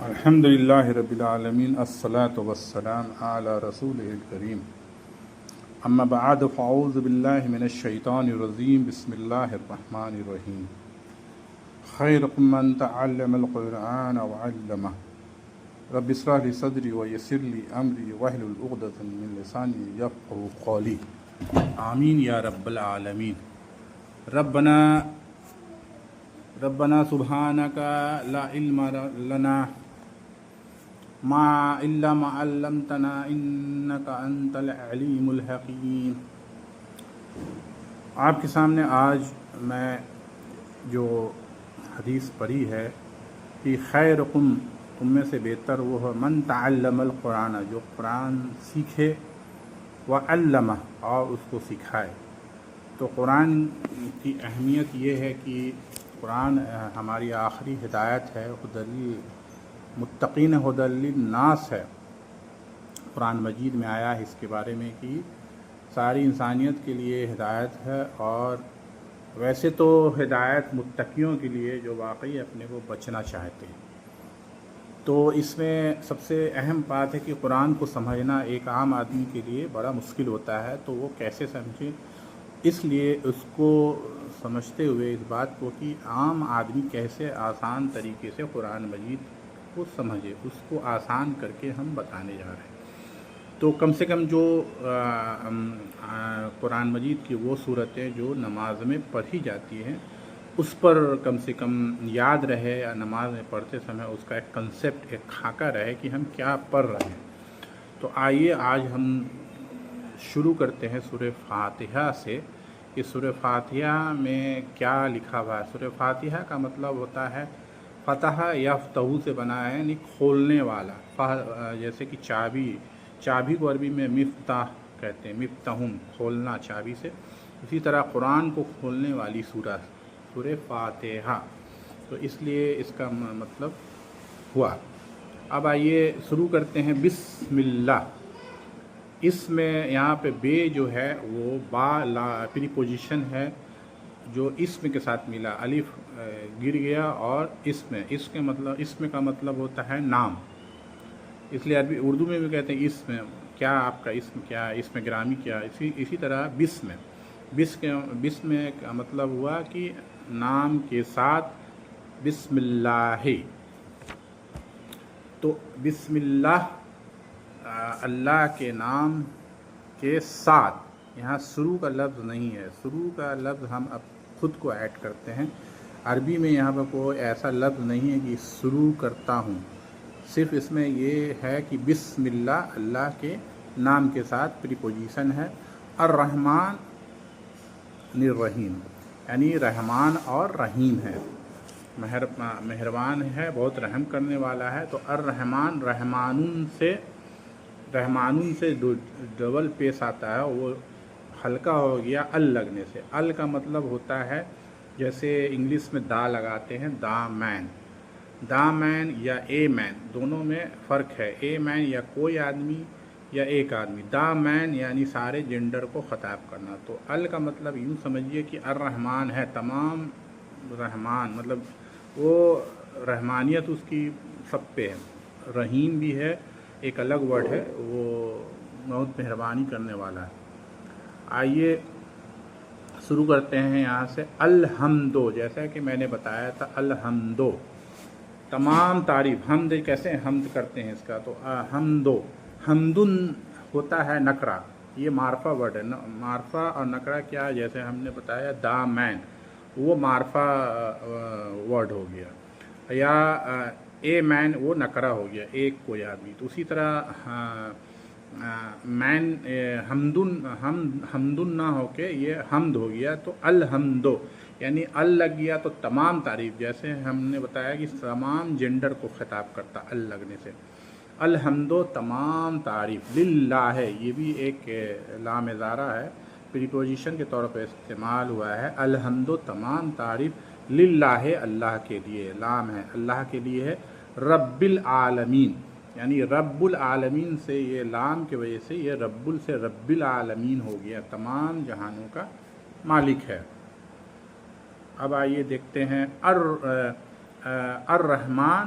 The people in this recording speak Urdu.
الحمدللہ رب العالمین الصلاۃ والسلام علی رسولہ الکریم اما بعد فاعوذ باللہ من الشیطان الرجیم بسم اللہ الرحمن الرحیم خیرکم من تعلم القرآن وعلمہ رب اشرح لی صدری ویسر لی امری واحلل عقدۃ من لسانی یفقہوا قولی آمین یا رب العالمین ربنا سبحانک لا علم لنا ما الا ما علمتنا انک انت العلیم الحکیم۔ آپ کے سامنے آج میں جو حدیث پڑھی ہے کہ خیرکم، تم میں سے بہتر وہ ہے من تعلم القرآن، جو قرآن سیکھے وعلمہ، اور اس کو سکھائے۔ تو قرآن کی اہمیت یہ ہے کہ قرآن ہماری آخری ہدایت ہے، متقین ہدی للناس ہے۔ قرآن مجید میں آیا ہے اس کے بارے میں کہ ساری انسانیت کے لیے ہدایت ہے، اور ویسے تو ہدایت متقیوں کے لیے جو واقعی اپنے کو بچنا چاہتے ہیں۔ تو اس میں سب سے اہم بات ہے کہ قرآن کو سمجھنا ایک عام آدمی کے لیے بڑا مشکل ہوتا ہے، تو وہ کیسے سمجھے؟ اس لیے اس کو سمجھتے ہوئے اس بات کو کہ عام آدمی کیسے آسان طریقے سے قرآن مجید کو سمجھے، اس کو آسان کر کے ہم بتانے جا رہے ہیں۔ تو کم سے کم جو قرآن مجید کی وہ صورتیں جو نماز میں پڑھی جاتی ہیں، اس پر کم سے کم یاد رہے، یا نماز میں پڑھتے سمے اس کا ایک کنسیپٹ، ایک خاکہ رہے کہ ہم کیا پڑھ رہے ہیں۔ تو آئیے آج ہم شروع کرتے ہیں سورہ فاتحہ سے کہ سورہ فاتحہ میں کیا لکھا ہوا ہے۔ سورہ فاتحہ کا مطلب ہوتا ہے فتح یفتح سے بنا ہے، یعنی کھولنے والا، جیسے کہ چابی کو عربی میں مفتاح کہتے ہیں، مفتاحن کھولنا چابی سے، اسی طرح قرآن کو کھولنے والی سورہ فاتحہ، تو اس لیے اس کا مطلب ہوا۔ اب آئیے شروع کرتے ہیں بسم اللہ۔ اس میں یہاں پہ بے جو ہے وہ با لا پریپوزیشن ہے جو اسم کے ساتھ ملا، الف گر گیا، اور اسم کا مطلب ہوتا ہے نام، اس لیے عربی اردو میں بھی کہتے ہیں اسم، کیا آپ کا اسم کیا ہے، اسم گرامی کیا، اسی طرح بسم کا مطلب ہوا کہ نام کے ساتھ بسم اللہ۔ تو بسم اللہ، اللہ کے نام کے ساتھ، یہاں شروع کا لفظ نہیں ہے، شروع کا لفظ ہم اب خود کو ایڈ کرتے ہیں۔ عربی میں یہاں پر کوئی ایسا لفظ نہیں ہے کہ شروع کرتا ہوں، صرف اس میں یہ ہے کہ بسم اللہ، اللہ کے نام کے ساتھ پریپوزیشن ہے۔ الرحمن الرحیم، یعنی رحمان اور رحیم ہے، مہربان ہے، بہت رحم کرنے والا ہے۔ تو الرحمن، رحمانون سے ڈبل پیش آتا ہے، وہ ہلکا ہو گیا ال لگنے سے۔ ال کا مطلب ہوتا ہے جیسے انگلش میں دا لگاتے ہیں، دا مین یا اے مین، دونوں میں فرق ہے۔ اے مین یا کوئی آدمی یا ایک آدمی، دا مین یعنی سارے جینڈر کو خطاب کرنا۔ تو ال کا مطلب یوں سمجھیے کہ الرحمن ہے، تمام رحمان، مطلب وہ رحمانیت اس کی سب پہ ہے۔ رحیم بھی ہے، ایک الگ ورڈ ہے، وہ بہت مہربانی کرنے والا ہے۔ آئیے شروع کرتے ہیں یہاں سے الحمدو، جیسا کہ میں نے بتایا تھا الحمدو، تمام تعریف۔ حمد کیسے حمد کرتے ہیں اس کا، تو حمدن ہوتا ہے نکرہ، یہ معرفہ ورڈ ہے۔ معرفہ اور نکرہ کیا، جیسے ہم نے بتایا دا مین، وہ معرفہ ورڈ ہو گیا، یا اے مین وہ نکرہ ہو گیا، ایک کوئی آدمی۔ تو اسی طرح مین حمدن نہ ہو کے یہ حمد ہو گیا، تو الحمدو یعنی ال لگ گیا تو تمام تعریف، جیسے ہم نے بتایا کہ تمام جینڈر کو خطاب کرتا ال لگنے سے۔ الحمدو تمام تعریف، للہ ہے، یہ بھی ایک لام ازارہ ہے، پریپوزیشن کے طور پر استعمال ہوا ہے۔ الحمدو تمام تعریف، للہ ہے اللہ کے لیے، لام ہے اللہ کے لیے ہے۔ رب العالمین یعنی رب العالمین سے، یہ لام کی وجہ سے یہ رب سے رب العالمین ہو گیا، تمام جہانوں کا مالک ہے۔ اب آئیے دیکھتے ہیں الرحمن